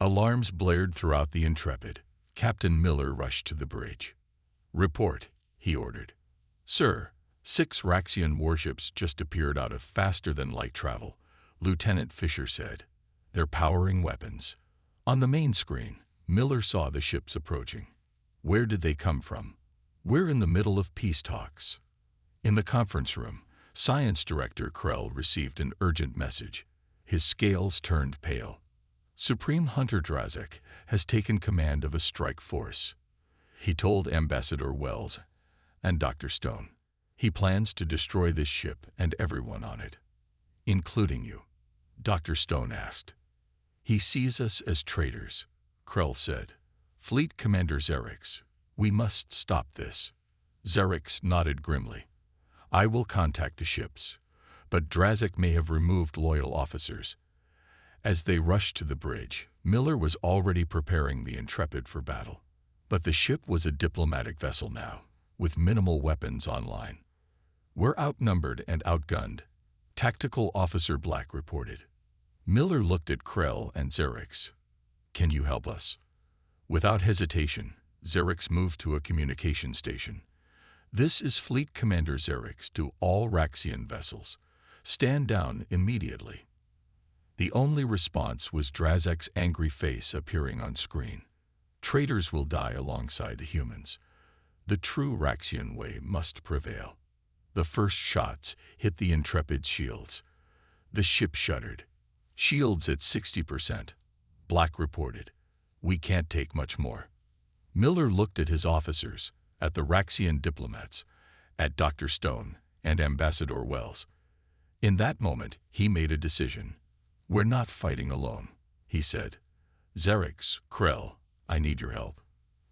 Alarms blared throughout the Intrepid. Captain Miller rushed to the bridge. "Report," he ordered. "Sir, 6 Raxian warships just appeared out of faster-than-light travel," Lieutenant Fisher said. "They're powering weapons." On the main screen, Miller saw the ships approaching. Where did they come from? "We're in the middle of peace talks." In the conference room, Science Director Krell received an urgent message. His scales turned pale. "Supreme Hunter Drazek has taken command of a strike force," he told Ambassador Wells and Dr. Stone. "He plans to destroy this ship and everyone on it." "Including you?" Dr. Stone asked. "He sees us as traitors," Krell said. "Fleet Commander Xerix, we must stop this." Xerix nodded grimly. "I will contact the ships, but Drazek may have removed loyal officers." As they rushed to the bridge, Miller was already preparing the Intrepid for battle. But the ship was a diplomatic vessel now, with minimal weapons online. "We're outnumbered and outgunned," Tactical Officer Black reported. Miller looked at Krell and Xerix. "Can you help us?" Without hesitation, Xerix moved to a communication station. "This is Fleet Commander Xerix to all Raxian vessels. Stand down immediately." The only response was Drazek's angry face appearing on screen. "Traitors will die alongside the humans. The true Raxian way must prevail." The first shots hit the Intrepid's shields. The ship shuddered. "Shields at 60%, Black reported. "We can't take much more." Miller looked at his officers, at the Raxian diplomats, at Dr. Stone and Ambassador Wells. In that moment, he made a decision. "We're not fighting alone," he said. "Xerix, Krell, I need your help.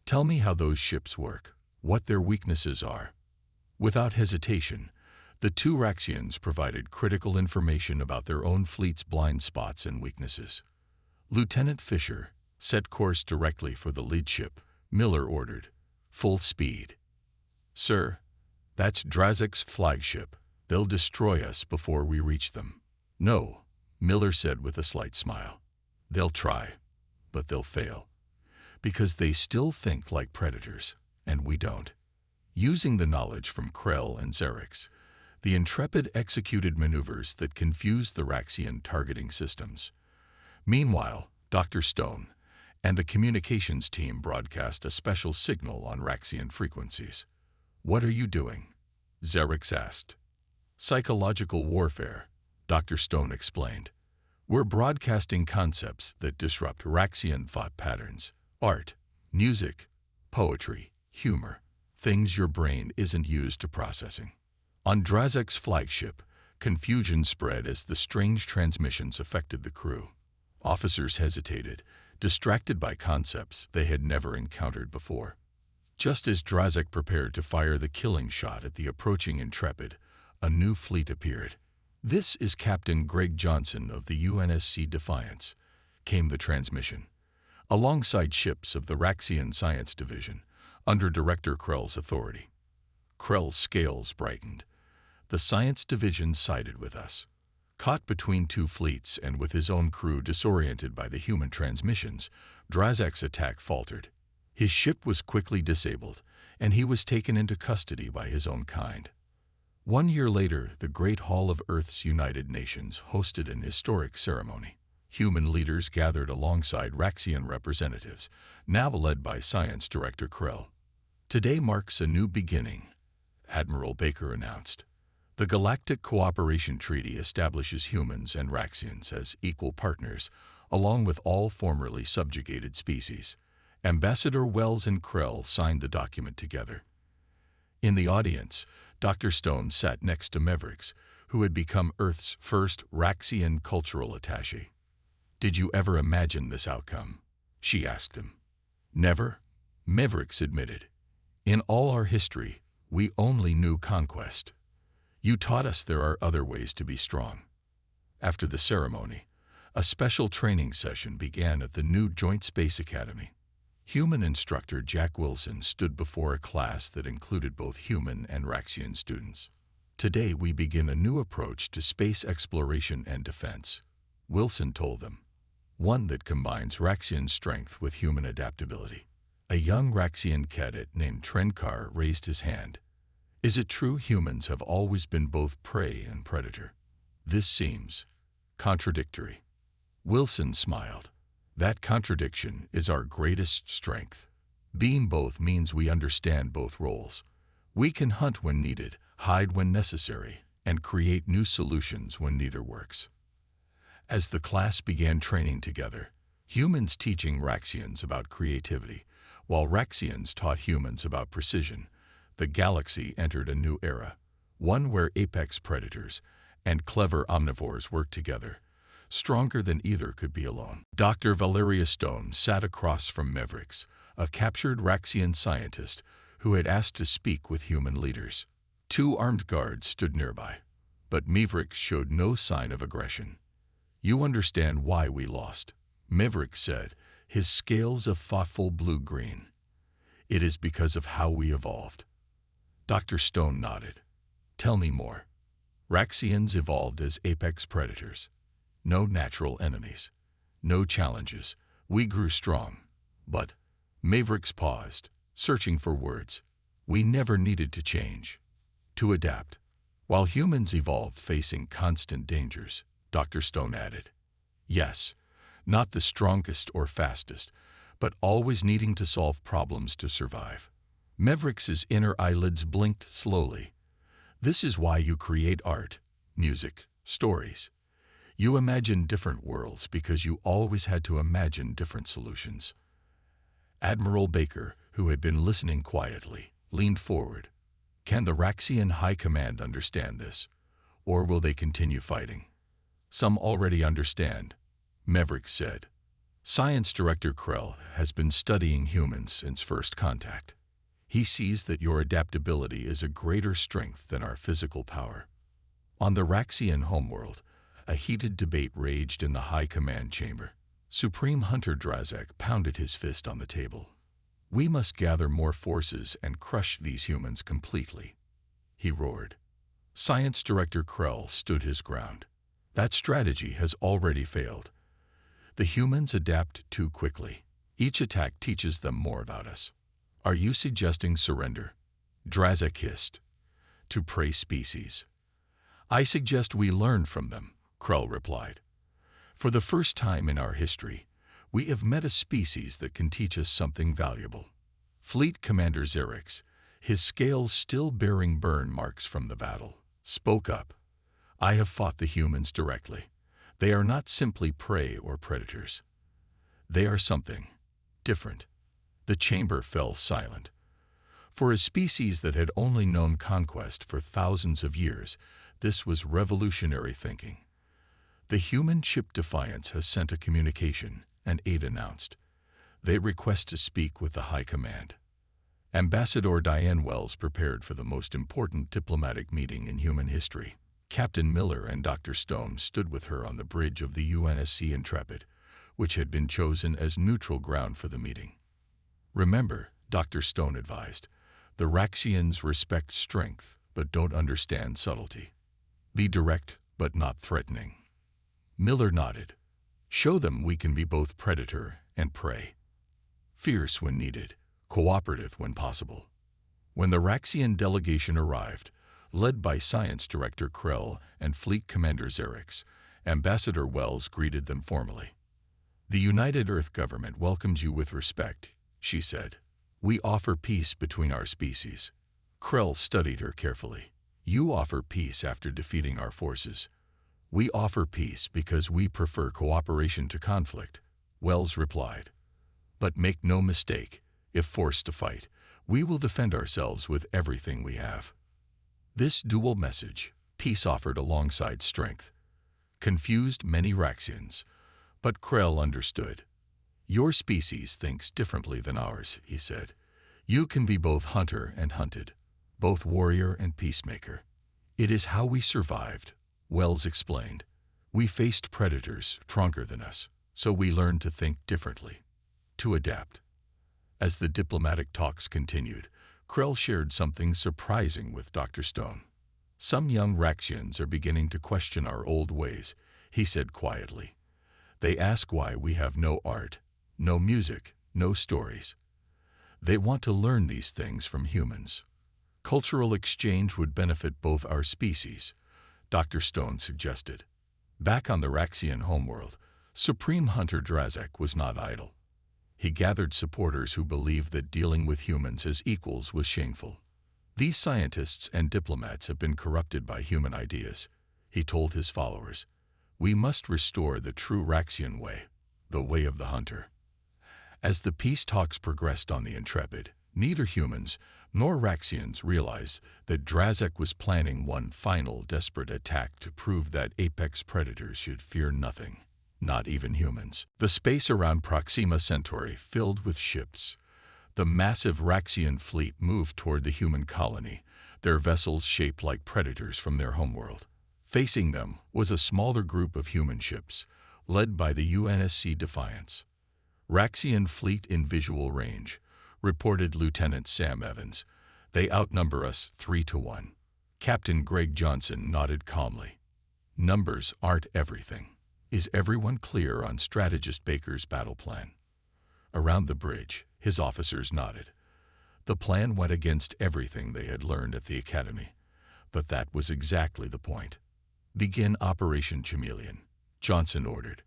Tell me how those ships work, what their weaknesses are." Without hesitation, the 2 Raxians provided critical information about their own fleet's blind spots and weaknesses. Lieutenant Fisher set course directly for the lead ship. Miller ordered, "Full speed." "Sir, that's Drazek's flagship. They'll destroy us before we reach them." "No," Miller said with a slight smile. "They'll try, but they'll fail. Because they still think like predators, and we don't." Using the knowledge from Krell and Xerix, the Intrepid executed maneuvers that confused the Raxian targeting systems. Meanwhile, Dr. Stone and the communications team broadcast a special signal on Raxian frequencies. "What are you doing?" Xerix asked. "Psychological warfare," Dr. Stone explained. "We're broadcasting concepts that disrupt Raxian thought patterns, art, music, poetry, humor, things your brain isn't used to processing." On Drazek's flagship, confusion spread as the strange transmissions affected the crew. Officers hesitated, distracted by concepts they had never encountered before. Just as Drazek prepared to fire the killing shot at the approaching Intrepid, a new fleet appeared. "This is Captain Greg Johnson of the UNSC Defiance," came the transmission. Alongside ships of the Raxian Science Division, under Director Krell's authority. Krell's scales brightened. "The Science Division sided with us." Caught between 2 fleets and with his own crew disoriented by the human transmissions, Drazek's attack faltered. His ship was quickly disabled, and he was taken into custody by his own kind. 1 year later, the Great Hall of Earth's United Nations hosted an historic ceremony. Human leaders gathered alongside Raxian representatives, now led by Science Director Krell. "Today marks a new beginning," Admiral Baker announced. "The Galactic Cooperation Treaty establishes humans and Raxians as equal partners, along with all formerly subjugated species." Ambassador Wells and Krell signed the document together. In the audience, Dr. Stone sat next to Mavericks, who had become Earth's first Raxian cultural attaché. "Did you ever imagine this outcome?" she asked him. "Never," Mavericks admitted. "In all our history, we only knew conquest. You taught us there are other ways to be strong." After the ceremony, a special training session began at the new Joint Space Academy. Human instructor Jack Wilson stood before a class that included both human and Raxian students. "Today we begin a new approach to space exploration and defense," Wilson told them. one that combines Raxian strength with human adaptability. A young Raxian cadet named Trenkar raised his hand. Is it true humans have always been both prey and predator? This seems contradictory. Wilson smiled. That contradiction is our greatest strength. Being both means we understand both roles. We can hunt when needed, hide when necessary, and create new solutions when neither works. As the class began training together, humans teaching Raxians about creativity, while Raxians taught humans about precision, the galaxy entered a new era, one where apex predators and clever omnivores worked together, stronger than either could be alone. Dr. Valeria Stone sat across from Mavericks, a captured Raxian scientist who had asked to speak with human leaders. Two armed guards stood nearby, but Mavericks showed no sign of aggression. You understand why we lost, Mavericks said, his scales a thoughtful blue-green. It is because of how we evolved. Dr. Stone nodded. Tell me more. Raxians evolved as apex predators. No natural enemies. No challenges. We grew strong. But Mavericks paused, searching for words. We never needed to change. To adapt. While humans evolved facing constant dangers, Dr. Stone added. Yes, not the strongest or fastest, but always needing to solve problems to survive. Maverick's inner eyelids blinked slowly. This is why you create art, music, stories. You imagine different worlds because you always had to imagine different solutions. Admiral Baker, who had been listening quietly, leaned forward. Can the Raxian High Command understand this, or will they continue fighting? Some already understand, Maverick said. Science Director Krell has been studying humans since first contact. He sees that your adaptability is a greater strength than our physical power. On the Raxian homeworld, a heated debate raged in the High Command chamber. Supreme Hunter Drazak pounded his fist on the table. We must gather more forces and crush these humans completely, he roared. Science Director Krell stood his ground. That strategy has already failed. The humans adapt too quickly. Each attack teaches them more about us. Are you suggesting surrender? Drazak hissed. To prey species. I suggest we learn from them, Krell replied. For the first time in our history, we have met a species that can teach us something valuable. Fleet Commander Xerix, his scales still bearing burn marks from the battle, spoke up. I have fought the humans directly. They are not simply prey or predators. They are something different. The chamber fell silent. For a species that had only known conquest for thousands of years, this was revolutionary thinking. The human ship Defiance has sent a communication, an aide announced. They request to speak with the High Command. Ambassador Diane Wells prepared for the most important diplomatic meeting in human history. Captain Miller and Dr. Stone stood with her on the bridge of the UNSC Intrepid, which had been chosen as neutral ground for the meeting. Remember, Dr. Stone advised, the Raxians respect strength but don't understand subtlety. Be direct but not threatening. Miller nodded. Show them we can be both predator and prey. Fierce when needed, cooperative when possible. When the Raxian delegation arrived, led by Science Director Krell and Fleet Commander Xerix, Ambassador Wells greeted them formally. The United Earth Government welcomes you with respect, she said. We offer peace between our species. Krell studied her carefully. You offer peace after defeating our forces. We offer peace because we prefer cooperation to conflict, Wells replied. But make no mistake, if forced to fight, we will defend ourselves with everything we have. This dual message, peace offered alongside strength, confused many Raxians, but Krell understood. Your species thinks differently than ours, he said. You can be both hunter and hunted, both warrior and peacemaker. It is how we survived, Wells explained. We faced predators stronger than us, so we learned to think differently, to adapt. As the diplomatic talks continued, Krell shared something surprising with Dr. Stone. Some young Raxians are beginning to question our old ways, he said quietly. They ask why we have no art, no music, no stories. They want to learn these things from humans. Cultural exchange would benefit both our species, Dr. Stone suggested. Back on the Raxian homeworld, Supreme Hunter Drazek was not idle. He gathered supporters who believed that dealing with humans as equals was shameful. These scientists and diplomats have been corrupted by human ideas, he told his followers. We must restore the true Raxian way, the way of the hunter. As the peace talks progressed on the Intrepid, neither humans nor Raxians realized that Drazek was planning one final desperate attack to prove that apex predators should fear nothing, not even humans. The space around Proxima Centauri filled with ships. The massive Raxian fleet moved toward the human colony, their vessels shaped like predators from their homeworld. Facing them was a smaller group of human ships, led by the UNSC Defiance. Raxian fleet in visual range, reported Lieutenant Sam Evans. They outnumber us 3-1. Captain Greg Johnson nodded calmly. Numbers aren't everything. Is everyone clear on Strategist Baker's battle plan? Around the bridge, his officers nodded. The plan went against everything they had learned at the academy, but that was exactly the point. Begin Operation Chameleon, Johnson ordered.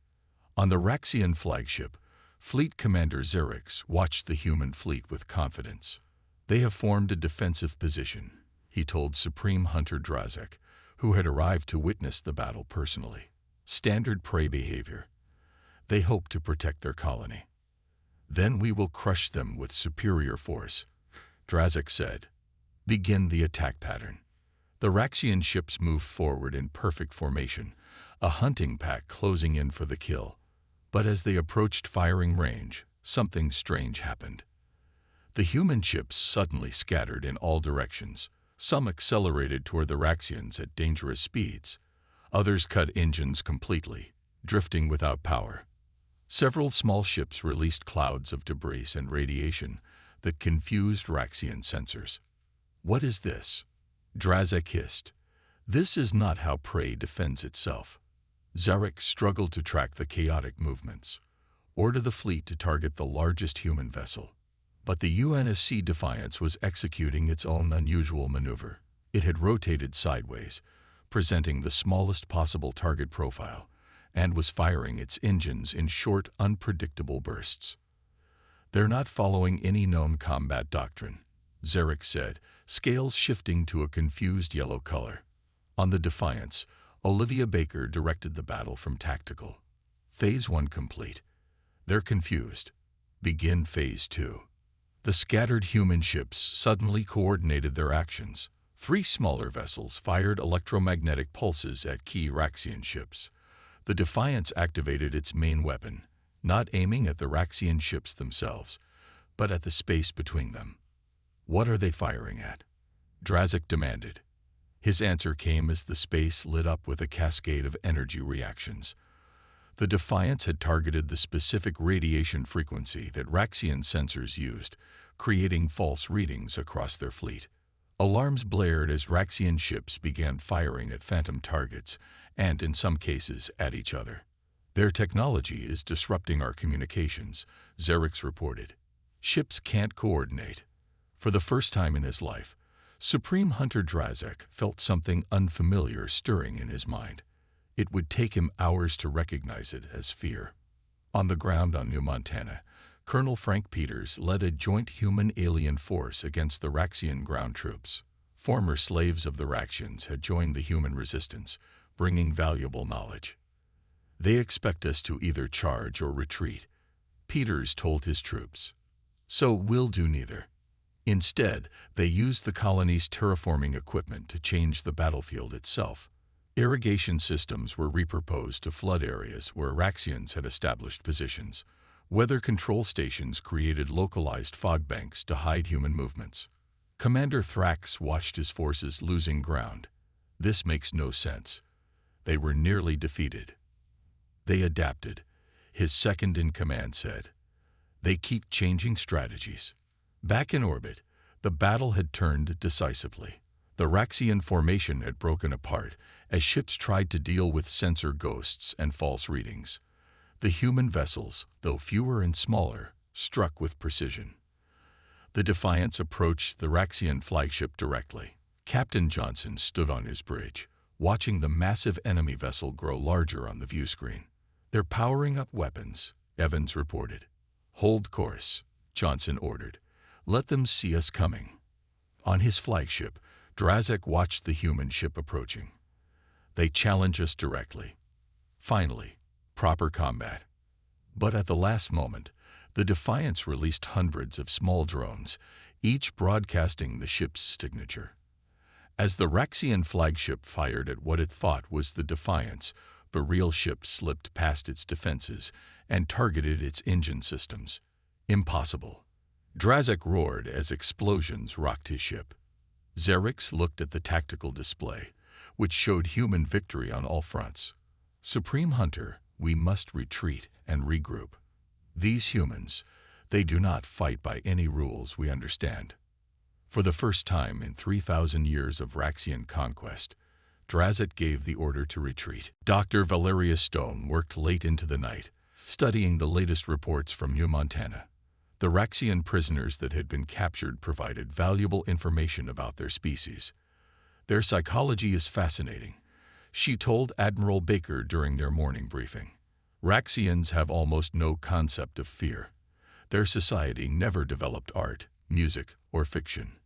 On the Raxian flagship, Fleet Commander Xerix watched the human fleet with confidence. They have formed a defensive position, he told Supreme Hunter Drazek, who had arrived to witness the battle personally. Standard prey behavior. They hope to protect their colony. Then we will crush them with superior force, Drazek said. Begin the attack pattern. The Raxian ships moved forward in perfect formation, a hunting pack closing in for the kill. But as they approached firing range, something strange happened. The human ships suddenly scattered in all directions. Some accelerated toward the Raxians at dangerous speeds. Others cut engines completely, drifting without power. Several small ships released clouds of debris and radiation that confused Raxian sensors. What is this? Drazek hissed. This is not how prey defends itself. Zarek struggled to track the chaotic movements. Order the fleet to target the largest human vessel. But the UNSC Defiance was executing its own unusual maneuver. It had rotated sideways, presenting the smallest possible target profile, and was firing its engines in short, unpredictable bursts. They're not following any known combat doctrine, Zarek said, scales shifting to a confused yellow color. On the Defiance, Olivia Baker directed the battle from tactical. Phase 1 complete. They're confused. Begin Phase 2. The scattered human ships suddenly coordinated their actions. 3 smaller vessels fired electromagnetic pulses at key Raxian ships. The Defiance activated its main weapon, not aiming at the Raxian ships themselves, but at the space between them. What are they firing at? Drazek demanded. His answer came as the space lit up with a cascade of energy reactions. The Defiance had targeted the specific radiation frequency that Raxian sensors used, creating false readings across their fleet. Alarms blared as Raxian ships began firing at phantom targets, and in some cases at each other. Their technology is disrupting our communications, Xerix reported. Ships can't coordinate. For the first time in his life, Supreme Hunter Drazek felt something unfamiliar stirring in his mind. It would take him hours to recognize it as fear. On the ground on New Montana, Colonel Frank Peters led a joint human-alien force against the Raxian ground troops. Former slaves of the Raxians had joined the human resistance, bringing valuable knowledge. They expect us to either charge or retreat, Peters told his troops. So we'll do neither. Instead, they used the colony's terraforming equipment to change the battlefield itself. Irrigation systems were repurposed to flood areas where Raxians had established positions. Weather control stations created localized fog banks to hide human movements. Commander Thrax watched his forces losing ground. This makes no sense. They were nearly defeated. They adapted, his second-in-command said. They keep changing strategies. Back in orbit, the battle had turned decisively. The Raxian formation had broken apart as ships tried to deal with sensor ghosts and false readings. The human vessels, though fewer and smaller, struck with precision. The Defiance approached the Raxian flagship directly. Captain Johnson stood on his bridge, watching the massive enemy vessel grow larger on the view screen. "They're powering up weapons," Evans reported. "Hold course," Johnson ordered. "Let them see us coming." On his flagship, Drazek watched the human ship approaching. "They challenge us directly." Finally, proper combat. But at the last moment, the Defiance released hundreds of small drones, each broadcasting the ship's signature. As the Raxian flagship fired at what it thought was the Defiance, the real ship slipped past its defenses and targeted its engine systems. Impossible. Drazek roared as explosions rocked his ship. Xerix looked at the tactical display, which showed human victory on all fronts. "Supreme Hunter, we must retreat and regroup. These humans, they do not fight by any rules we understand." For the first time in 3,000 years of Raxian conquest, Drazek gave the order to retreat. Dr. Valerius Stone worked late into the night, studying the latest reports from New Montana. The Raxian prisoners that had been captured provided valuable information about their species. "Their psychology is fascinating," she told Admiral Baker during their morning briefing. "Raxians have almost no concept of fear. Their society never developed art, music, or fiction."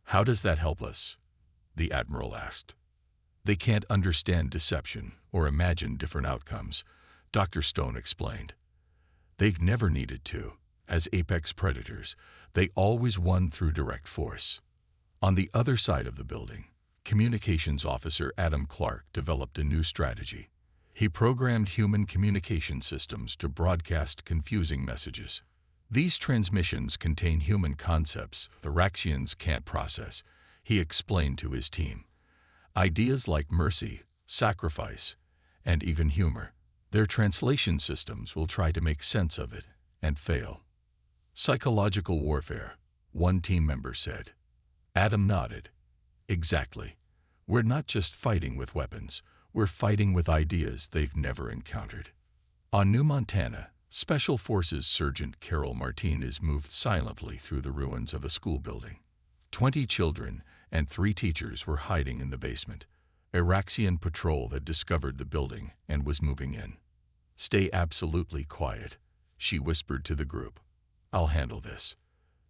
"How does that help us?" the Admiral asked. "They can't understand deception or imagine different outcomes," Dr. Stone explained. "They've never needed to. As apex predators, they always won through direct force." On the other side of the building, Communications Officer Adam Clark developed a new strategy. He programmed human communication systems to broadcast confusing messages. "These transmissions contain human concepts the Raxians can't process," he explained to his team. "Ideas like mercy, sacrifice, and even humor. Their translation systems will try to make sense of it and fail." "Psychological warfare," one team member said. Adam nodded. "Exactly. We're not just fighting with weapons, we're fighting with ideas they've never encountered." On New Montana, Special Forces Sergeant Carol Martinez moved silently through the ruins of a school building. 20 children and 3 teachers were hiding in the basement. A Raxian patrol had discovered the building and was moving in. "Stay absolutely quiet," she whispered to the group. "I'll handle this."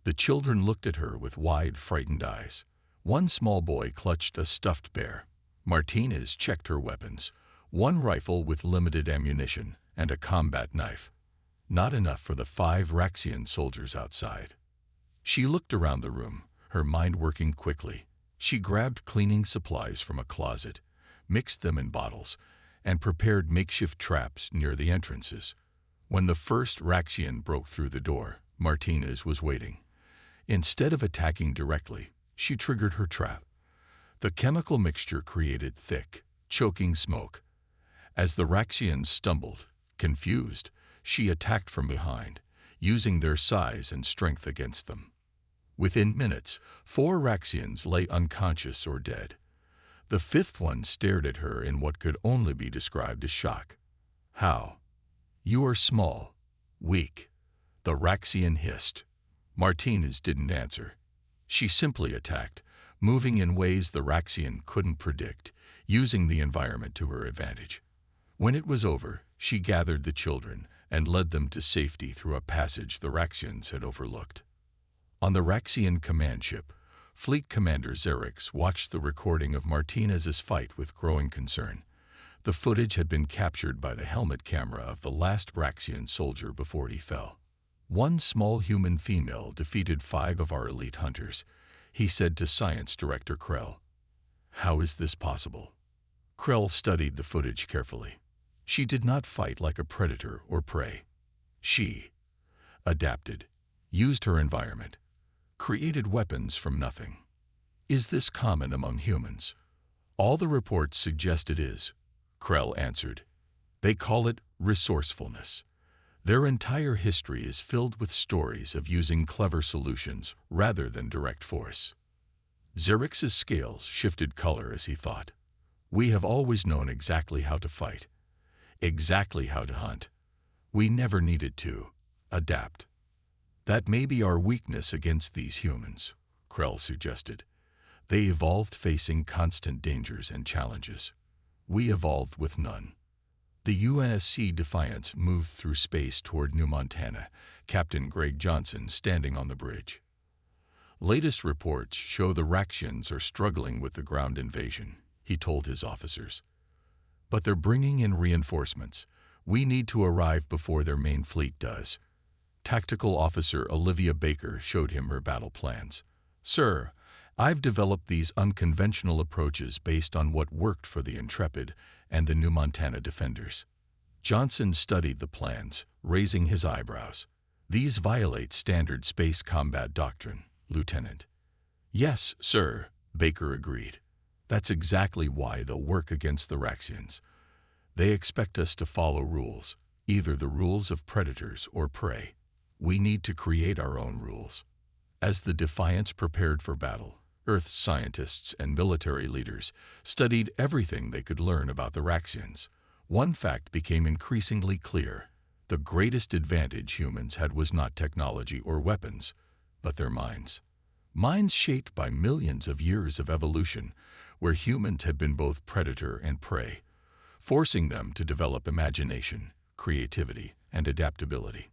The children looked at her with wide, frightened eyes. One small boy clutched a stuffed bear. Martinez checked her weapons, one rifle with limited ammunition and a combat knife. Not enough for the 5 Raxian soldiers outside. She looked around the room, her mind working quickly. She grabbed cleaning supplies from a closet, mixed them in bottles, and prepared makeshift traps near the entrances. When the first Raxian broke through the door, Martinez was waiting. Instead of attacking directly, she triggered her trap. The chemical mixture created thick, choking smoke. As the Raxians stumbled, confused, she attacked from behind, using their size and strength against them. Within minutes, 4 Raxians lay unconscious or dead. The 5th one stared at her in what could only be described as shock. "How? You are small, weak," the Raxian hissed. Martinez didn't answer. She simply attacked, moving in ways the Raxian couldn't predict, using the environment to her advantage. When it was over, she gathered the children and led them to safety through a passage the Raxians had overlooked. On the Raxian command ship, Fleet Commander Xerix watched the recording of Martinez's fight with growing concern. The footage had been captured by the helmet camera of the last Raxian soldier before he fell. "One small human female defeated 5 of our elite hunters," he said to Science Director Krell. "How is this possible?" Krell studied the footage carefully. She did not fight like a predator or prey. She adapted, used her environment, created weapons from nothing. "Is this common among humans?" "All the reports suggest it is," Krell answered. "They call it resourcefulness. Their entire history is filled with stories of using clever solutions rather than direct force." Xerix's scales shifted color as he thought. "We have always known exactly how to fight, exactly how to hunt. We never needed to adapt. That may be our weakness against these humans, Krell suggested. They evolved facing constant dangers and challenges. We evolved with none. The UNSC Defiance moved through space toward New Montana, Captain Greg Johnson standing on the bridge. Latest reports show the Raxians are struggling with the ground invasion, he told his officers. But they're bringing in reinforcements. We need to arrive before their main fleet does. Tactical Officer Olivia Baker showed him her battle plans. Sir, I've developed these unconventional approaches based on what worked for the Intrepid and the New Montana defenders. Johnson studied the plans, raising his eyebrows. These violate standard space combat doctrine, Lieutenant. Yes, sir, Baker agreed. That's exactly why they'll work against the Raxians. They expect us to follow rules, either the rules of predators or prey. We need to create our own rules. As the Defiance prepared for battle, Earth's scientists and military leaders studied everything they could learn about the Raxians. One fact became increasingly clear. The greatest advantage humans had was not technology or weapons, but their minds. Minds shaped by millions of years of evolution, where humans had been both predator and prey, forcing them to develop imagination, creativity, and adaptability.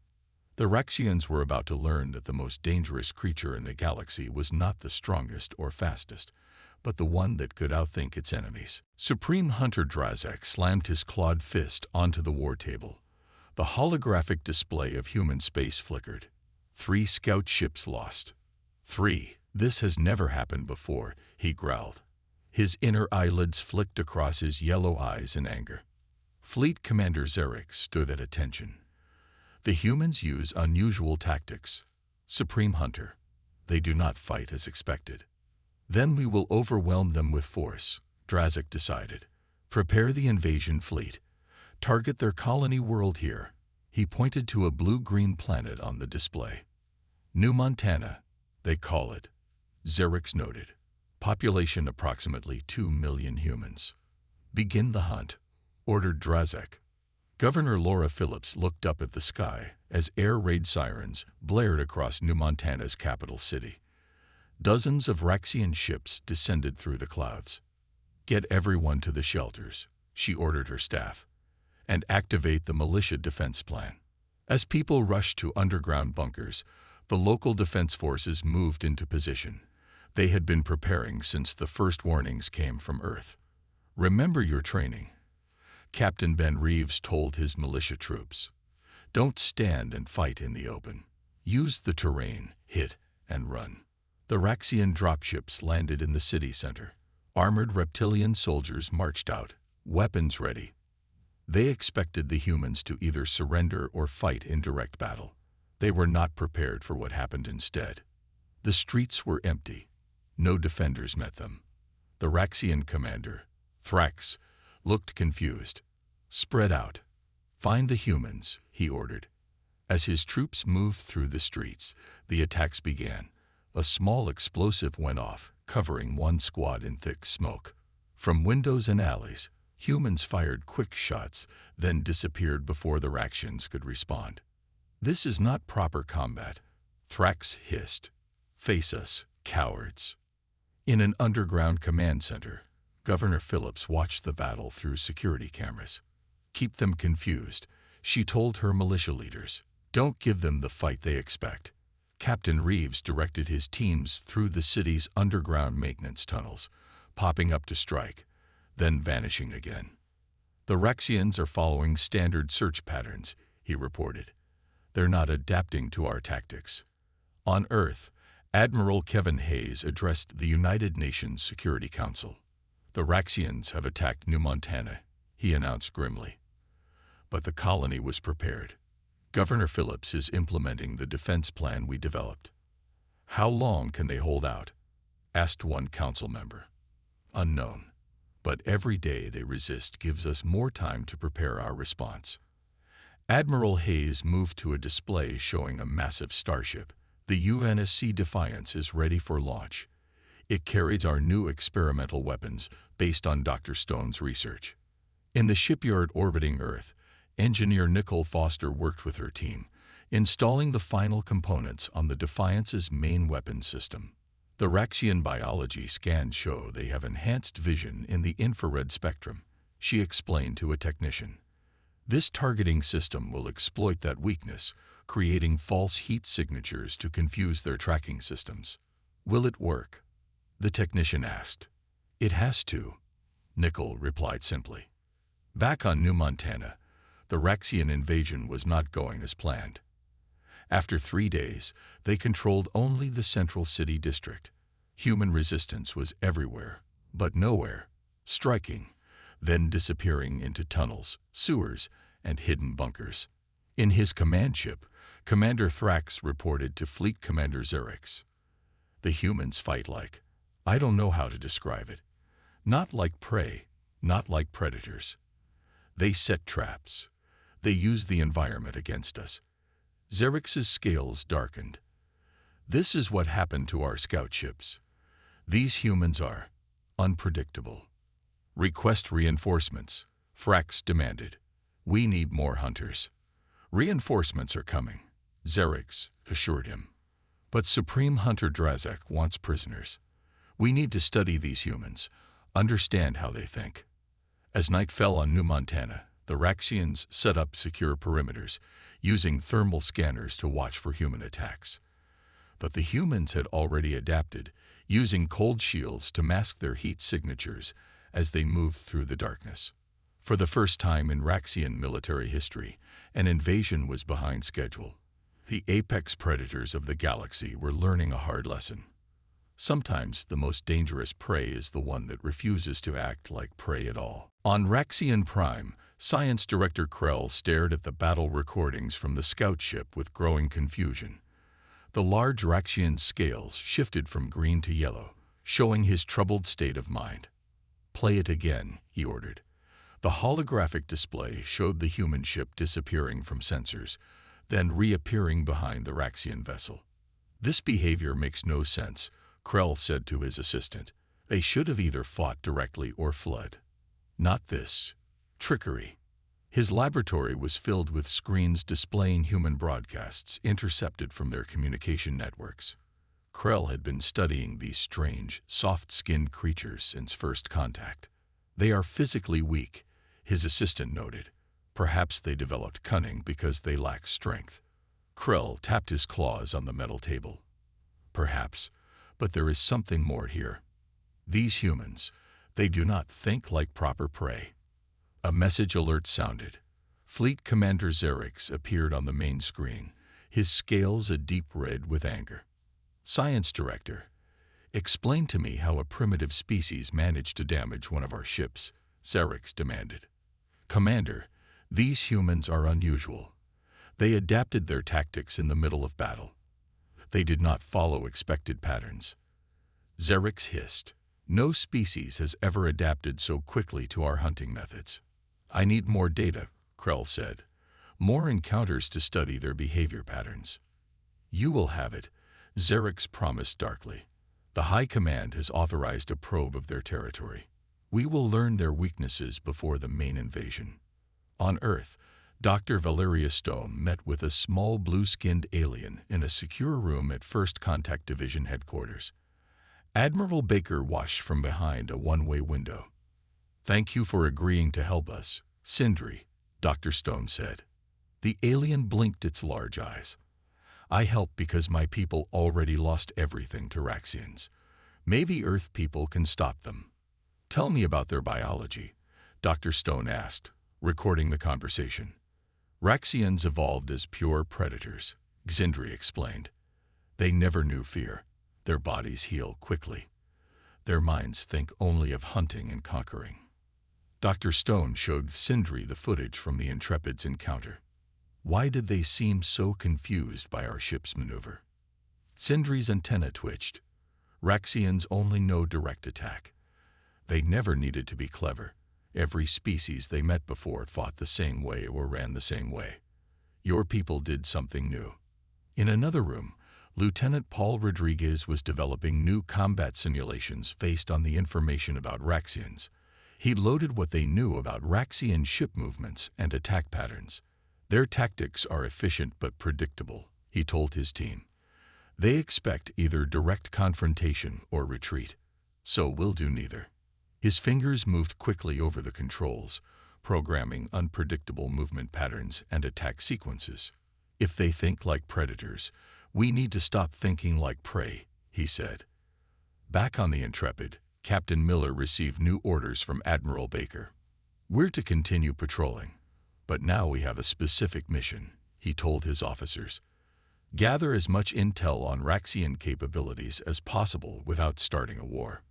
The Raxians were about to learn that the most dangerous creature in the galaxy was not the strongest or fastest, but the one that could outthink its enemies. Supreme Hunter Drazek slammed his clawed fist onto the war table. The holographic display of human space flickered. 3 scout ships lost. 3. This has never happened before, he growled. His inner eyelids flicked across his yellow eyes in anger. Fleet Commander Zarek stood at attention. The humans use unusual tactics. Supreme Hunter, they do not fight as expected. Then we will overwhelm them with force, Drazek decided. Prepare the invasion fleet. Target their colony world here. He pointed to a blue-green planet on the display. New Montana, they call it. Zarek noted. Population approximately 2 million humans. Begin the hunt, ordered Drazek. Governor Laura Phillips looked up at the sky as air raid sirens blared across New Montana's capital city. Dozens of Raxian ships descended through the clouds. Get everyone to the shelters, she ordered her staff, and activate the militia defense plan. As people rushed to underground bunkers, the local defense forces moved into position. They had been preparing since the first warnings came from Earth. Remember your training, Captain Ben Reeves told his militia troops. Don't stand and fight in the open. Use the terrain, hit, and run. The Raxian dropships landed in the city center. Armored reptilian soldiers marched out, weapons ready. They expected the humans to either surrender or fight in direct battle. They were not prepared for what happened instead. The streets were empty. No defenders met them. The Raxian commander, Thrax, looked confused. Spread out. Find the humans, he ordered. As his troops moved through the streets, the attacks began. A small explosive went off, covering one squad in thick smoke. From windows and alleys, humans fired quick shots, then disappeared before the Raxians could respond. This is not proper combat, Thrax hissed. Face us, cowards. In an underground command center, Governor Phillips watched the battle through security cameras. Keep them confused, she told her militia leaders. Don't give them the fight they expect. Captain Reeves directed his teams through the city's underground maintenance tunnels, popping up to strike, then vanishing again. The Raxians are following standard search patterns, he reported. They're not adapting to our tactics. On Earth, Admiral Kevin Hayes addressed the United Nations Security Council. The Raxians have attacked New Montana, he announced grimly. But the colony was prepared. Governor Phillips is implementing the defense plan we developed. How long can they hold out? Asked one council member. Unknown. But every day they resist gives us more time to prepare our response. Admiral Hayes moved to a display showing a massive starship. The UNSC Defiance is ready for launch. It carries our new experimental weapons based on Dr. Stone's research. In the shipyard orbiting Earth, Engineer Nicole Foster worked with her team, installing the final components on the Defiance's main weapon system. The Raxian biology scans show they have enhanced vision in the infrared spectrum, she explained to a technician. This targeting system will exploit that weakness, creating false heat signatures to confuse their tracking systems. Will it work? The technician asked. It has to, Nicole replied simply. Back on New Montana, the Raxian invasion was not going as planned. After 3 days, they controlled only the central city district. Human resistance was everywhere, but nowhere, striking, then disappearing into tunnels, sewers, and hidden bunkers. In his command ship, Commander Thrax reported to Fleet Commander Xerix. The humans fight like, I don't know how to describe it. Not like prey, not like predators. They set traps. They use the environment against us. Xerix's scales darkened. This is what happened to our scout ships. These humans are unpredictable. Request reinforcements, Thrax demanded. We need more hunters. Reinforcements are coming, Xerix assured him. But Supreme Hunter Drazek wants prisoners. We need to study these humans, understand how they think. As night fell on New Montana, the Raxians set up secure perimeters, using thermal scanners to watch for human attacks. But the humans had already adapted, using cold shields to mask their heat signatures as they moved through the darkness. For the first time in Raxian military history, an invasion was behind schedule. The apex predators of the galaxy were learning a hard lesson. Sometimes the most dangerous prey is the one that refuses to act like prey at all. On Raxian Prime, Science Director Krell stared at the battle recordings from the scout ship with growing confusion. The large Raxian scales shifted from green to yellow, showing his troubled state of mind. Play it again, he ordered. The holographic display showed the human ship disappearing from sensors, then reappearing behind the Raxian vessel. This behavior makes no sense, Krell said to his assistant. They should have either fought directly or fled. Not this. Trickery. His laboratory was filled with screens displaying human broadcasts intercepted from their communication networks. Krell had been studying these strange, soft-skinned creatures since first contact. They are physically weak, his assistant noted. Perhaps they developed cunning because they lack strength. Krell tapped his claws on the metal table. Perhaps, but there is something more here. These humans, they do not think like proper prey. A message alert sounded. Fleet Commander Xerix appeared on the main screen, his scales a deep red with anger. Science Director, explain to me how a primitive species managed to damage one of our ships, Xerix demanded. Commander, these humans are unusual. They adapted their tactics in the middle of battle. They did not follow expected patterns. Xerix hissed. No species has ever adapted so quickly to our hunting methods. I need more data, Krell said. More encounters to study their behavior patterns. You will have it, Xerix promised darkly. The High Command has authorized a probe of their territory. We will learn their weaknesses before the main invasion. On Earth, Dr. Valeria Stone met with a small blue-skinned alien in a secure room at First Contact Division headquarters. Admiral Baker watched from behind a one-way window. Thank you for agreeing to help us, Sindri, Dr. Stone said. The alien blinked its large eyes. I help because my people already lost everything to Raxians. Maybe Earth people can stop them. Tell me about their biology, Dr. Stone asked, recording the conversation. Raxians evolved as pure predators, Xindri explained. They never knew fear. Their bodies heal quickly. Their minds think only of hunting and conquering. Dr. Stone showed Sindri the footage from the Intrepid's encounter. Why did they seem so confused by our ship's maneuver? Sindri's antenna twitched. Raxians only know direct attack. They never needed to be clever. Every species they met before fought the same way or ran the same way. Your people did something new. In another room, Lieutenant Paul Rodriguez was developing new combat simulations based on the information about Raxians. He loaded what they knew about Raxian ship movements and attack patterns. Their tactics are efficient but predictable, he told his team. They expect either direct confrontation or retreat, so we'll do neither. His fingers moved quickly over the controls, programming unpredictable movement patterns and attack sequences. If they think like predators, we need to stop thinking like prey, he said. Back on the Intrepid, Captain Miller received new orders from Admiral Baker. We're to continue patrolling, but now we have a specific mission, he told his officers. Gather as much intel on Raxian capabilities as possible without starting a war.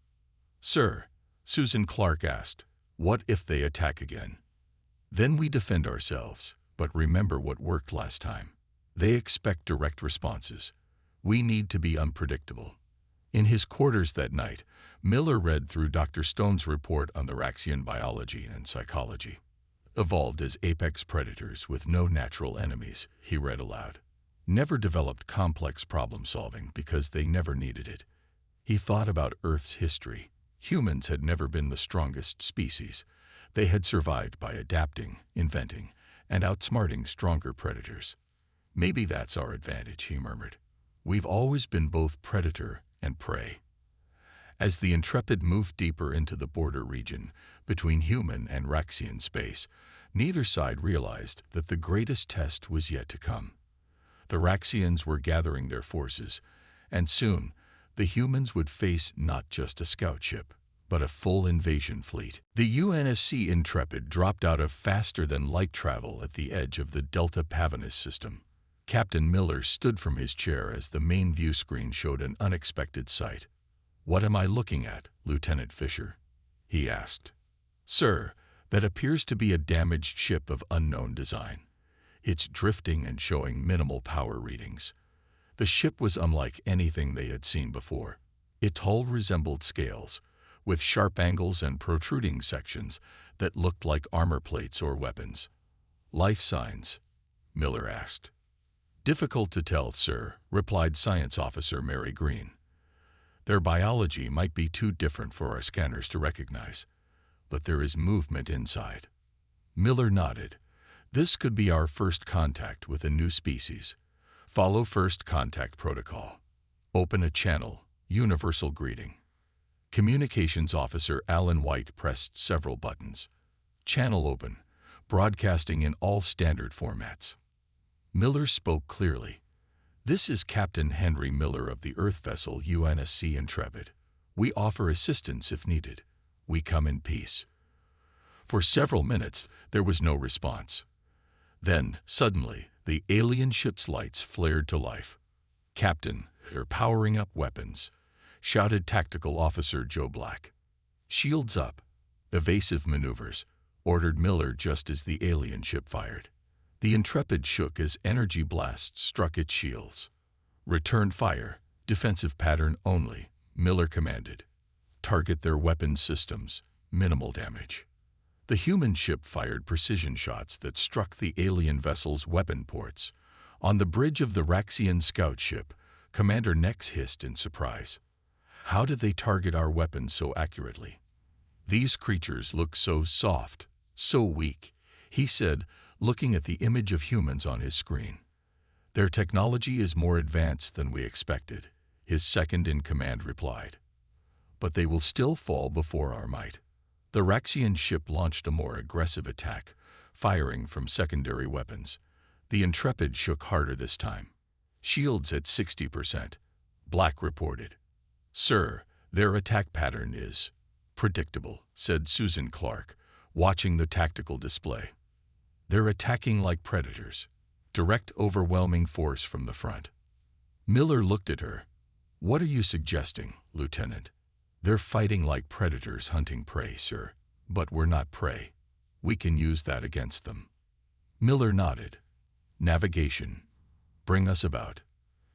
Sir, Susan Clark asked, what if they attack again? Then we defend ourselves, but remember what worked last time. They expect direct responses. We need to be unpredictable. In his quarters that night, Miller read through Dr. Stone's report on the Raxian biology and psychology. Evolved as apex predators with no natural enemies, he read aloud. Never developed complex problem-solving because they never needed it. He thought about Earth's history. Humans had never been the strongest species. They had survived by adapting, inventing, and outsmarting stronger predators. Maybe that's our advantage, he murmured. We've always been both predator and prey. As the Intrepid moved deeper into the border region between human and Raxian space, neither side realized that the greatest test was yet to come. The Raxians were gathering their forces, and soon the humans would face not just a scout ship, but a full invasion fleet. The UNSC Intrepid dropped out of faster-than-light travel at the edge of the Delta Pavonis system. Captain Miller stood from his chair as the main view screen showed an unexpected sight. What am I looking at, Lieutenant Fisher? He asked. Sir, that appears to be a damaged ship of unknown design. It's drifting and showing minimal power readings. The ship was unlike anything they had seen before. Its hull resembled scales, with sharp angles and protruding sections that looked like armor plates or weapons. Life signs? Miller asked. Difficult to tell, sir, replied Science Officer Mary Green. Their biology might be too different for our scanners to recognize, but there is movement inside. Miller nodded. This could be our first contact with a new species. Follow first contact protocol. Open a channel, universal greeting. Communications Officer Alan White pressed several buttons. Channel open, broadcasting in all standard formats. Miller spoke clearly. This is Captain Henry Miller of the Earth vessel UNSC Intrepid. We offer assistance if needed. We come in peace. For several minutes, there was no response. Then, suddenly, the alien ship's lights flared to life. Captain, they're powering up weapons, shouted Tactical Officer Joe Black. Shields up. Evasive maneuvers, ordered Miller just as the alien ship fired. The Intrepid shook as energy blasts struck its shields. Return fire, defensive pattern only, Miller commanded. Target their weapons systems, minimal damage. The human ship fired precision shots that struck the alien vessel's weapon ports. On the bridge of the Raxian scout ship, Commander Nex hissed in surprise. How did they target our weapons so accurately? These creatures look so soft, so weak, he said, looking at the image of humans on his screen. Their technology is more advanced than we expected, his second-in-command replied. But they will still fall before our might. The Raxian ship launched a more aggressive attack, firing from secondary weapons. The Intrepid shook harder this time. Shields at 60%, Black reported. Sir, their attack pattern is predictable, said Susan Clark, watching the tactical display. They're attacking like predators. Direct overwhelming force from the front. Miller looked at her. What are you suggesting, Lieutenant? They're fighting like predators hunting prey, sir. But we're not prey. We can use that against them. Miller nodded. Navigation. Bring us about.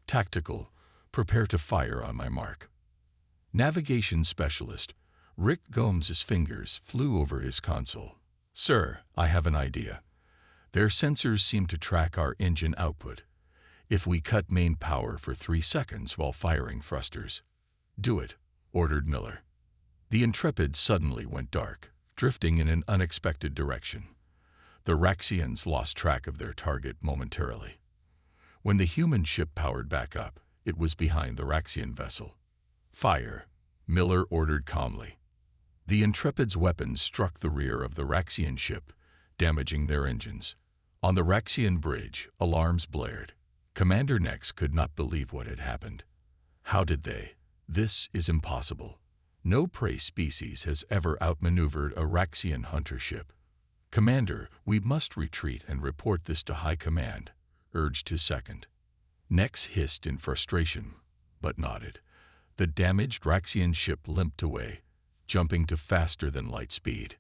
Tactical. Prepare to fire on my mark. Navigation specialist. Rick Gomes' fingers flew over his console. Sir, I have an idea. Their sensors seem to track our engine output. If we cut main power for 3 seconds while firing thrusters. Do it, ordered Miller. The Intrepid suddenly went dark, drifting in an unexpected direction. The Raxians lost track of their target momentarily. When the human ship powered back up, it was behind the Raxian vessel. "Fire," Miller ordered calmly. The Intrepid's weapons struck the rear of the Raxian ship, damaging their engines. On the Raxian bridge, alarms blared. Commander Nex could not believe what had happened. How did they? This is impossible. No prey species has ever outmaneuvered a Raxian hunter ship. "Commander, we must retreat and report this to High Command," urged his second. Nex hissed in frustration, but nodded. The damaged Raxian ship limped away, jumping to faster-than-light speed.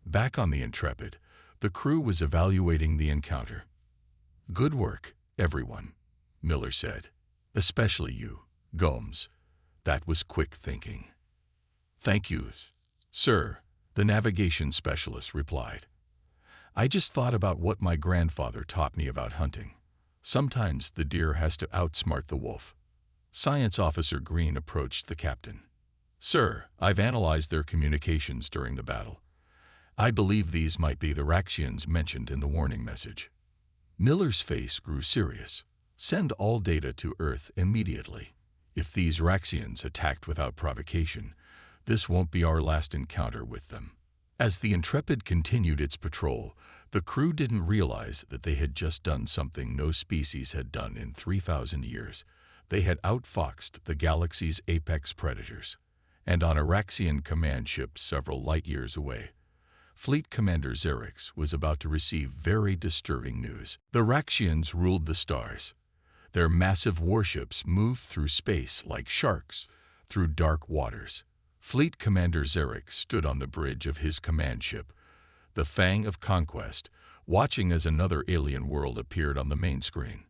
Back on the Intrepid, the crew was evaluating the encounter. "Good work, everyone," Miller said. "Especially you, Gomes. That was quick thinking." "Thank you, sir," the navigation specialist replied. "I just thought about what my grandfather taught me about hunting. Sometimes the deer has to outsmart the wolf." Science Officer Green approached the captain. "Sir, I've analyzed their communications during the battle. I believe these might be the Raxians mentioned in the warning message." Miller's face grew serious. "Send all data to Earth immediately. If these Raxians attacked without provocation, this won't be our last encounter with them." As the Intrepid continued its patrol, the crew didn't realize that they had just done something no species had done in 3,000 years. They had outfoxed the galaxy's apex predators. And on a Raxian command ship several light-years away, Fleet Commander Xerix was about to receive very disturbing news. The Raxians ruled the stars. Their massive warships moved through space like sharks through dark waters. Fleet Commander Xerix stood on the bridge of his command ship, the Fang of Conquest, watching as another alien world appeared on the main screen.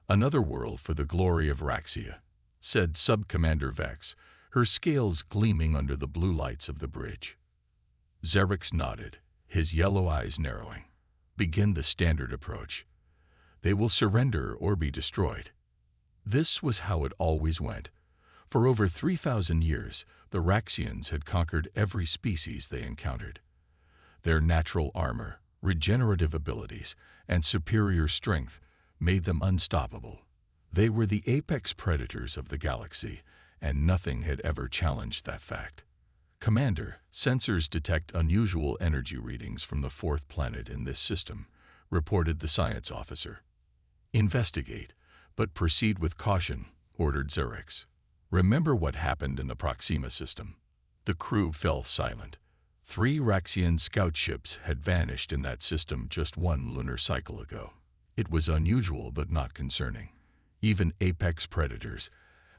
"Another world for the glory of Raxia," said Sub-Commander Vex, her scales gleaming under the blue lights of the bridge. Xerix nodded, his yellow eyes narrowing. "Begin the standard approach. They will surrender or be destroyed." This was how it always went. For over 3,000 years, the Raxians had conquered every species they encountered. Their natural armor, regenerative abilities, and superior strength made them unstoppable. They were the apex predators of the galaxy, and nothing had ever challenged that fact. "Commander, sensors detect unusual energy readings from the fourth planet in this system," reported the science officer. "Investigate, but proceed with caution," ordered Xerix. "Remember what happened in the Proxima system." The crew fell silent. 3 Raxian scout ships had vanished in that system just 1 lunar cycle ago. It was unusual but not concerning. Even apex predators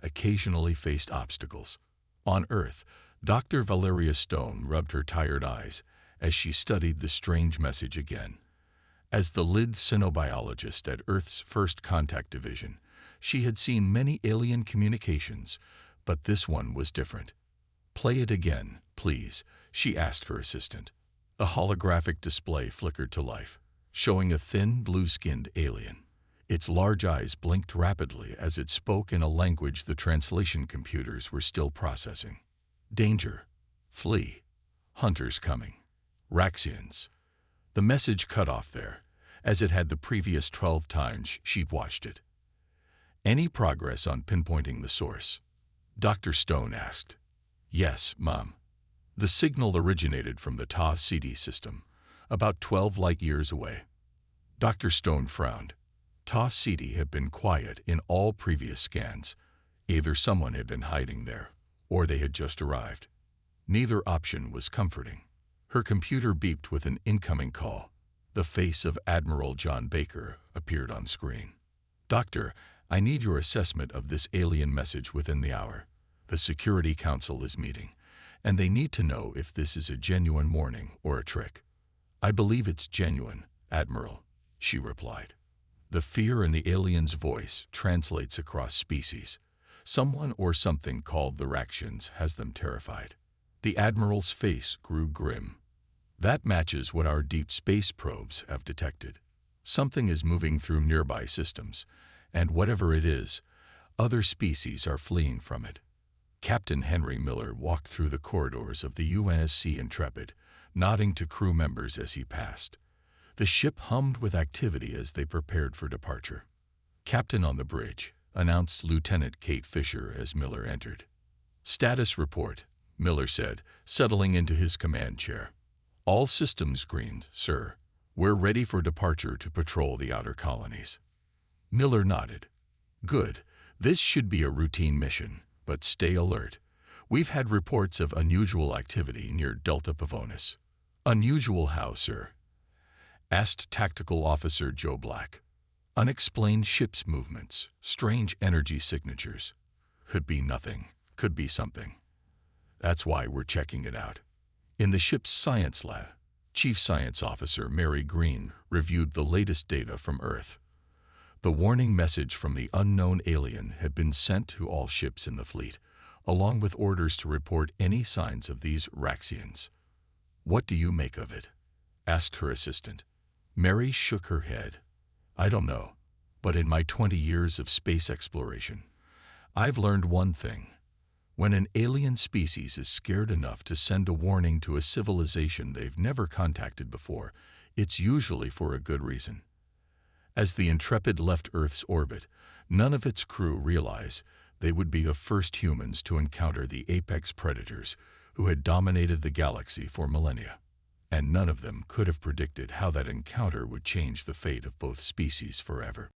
occasionally faced obstacles. On Earth, Dr. Valeria Stone rubbed her tired eyes as she studied the strange message again. As the lead cynobiologist at Earth's First Contact Division, she had seen many alien communications, but this one was different. "Play it again, please," she asked her assistant. A holographic display flickered to life, showing a thin, blue-skinned alien. Its large eyes blinked rapidly as it spoke in a language the translation computers were still processing. "Danger. Flee. Hunters coming. Raxians." The message cut off there, as it had the previous 12 times she'd watched it. "Any progress on pinpointing the source?" Dr. Stone asked. "Yes, Mom. The signal originated from the Ta CD system, about 12 light-years away." Dr. Stone frowned. Ta CD had been quiet in all previous scans. Either someone had been hiding there, or they had just arrived. Neither option was comforting. Her computer beeped with an incoming call. The face of Admiral John Baker appeared on screen. "Doctor, I need your assessment of this alien message within the hour. The Security Council is meeting, and they need to know if this is a genuine warning or a trick." "I believe it's genuine, Admiral," she replied. The fear in the alien's voice translates across species. Someone or something called the Raxians has them terrified. The Admiral's face grew grim. "That matches what our deep space probes have detected. Something is moving through nearby systems, and whatever it is, other species are fleeing from it." Captain Henry Miller walked through the corridors of the UNSC Intrepid, nodding to crew members as he passed. The ship hummed with activity as they prepared for departure. "Captain on the bridge," announced Lieutenant Kate Fisher as Miller entered. "Status report," Miller said, settling into his command chair. "All systems green, sir. We're ready for departure to patrol the outer colonies." Miller nodded. "Good. This should be a routine mission, but stay alert. We've had reports of unusual activity near Delta Pavonis." "Unusual how, sir?" asked Tactical Officer Joe Black. "Unexplained ship's movements, strange energy signatures. Could be nothing, could be something. That's why we're checking it out." In the ship's science lab, Chief Science Officer Mary Green reviewed the latest data from Earth. The warning message from the unknown alien had been sent to all ships in the fleet, along with orders to report any signs of these Raxians. "What do you make of it?" asked her assistant. Mary shook her head. "I don't know, but in my 20 years of space exploration, I've learned one thing. When an alien species is scared enough to send a warning to a civilization they've never contacted before, it's usually for a good reason." As the Intrepid left Earth's orbit, none of its crew realized they would be the first humans to encounter the apex predators who had dominated the galaxy for millennia. And none of them could have predicted how that encounter would change the fate of both species forever.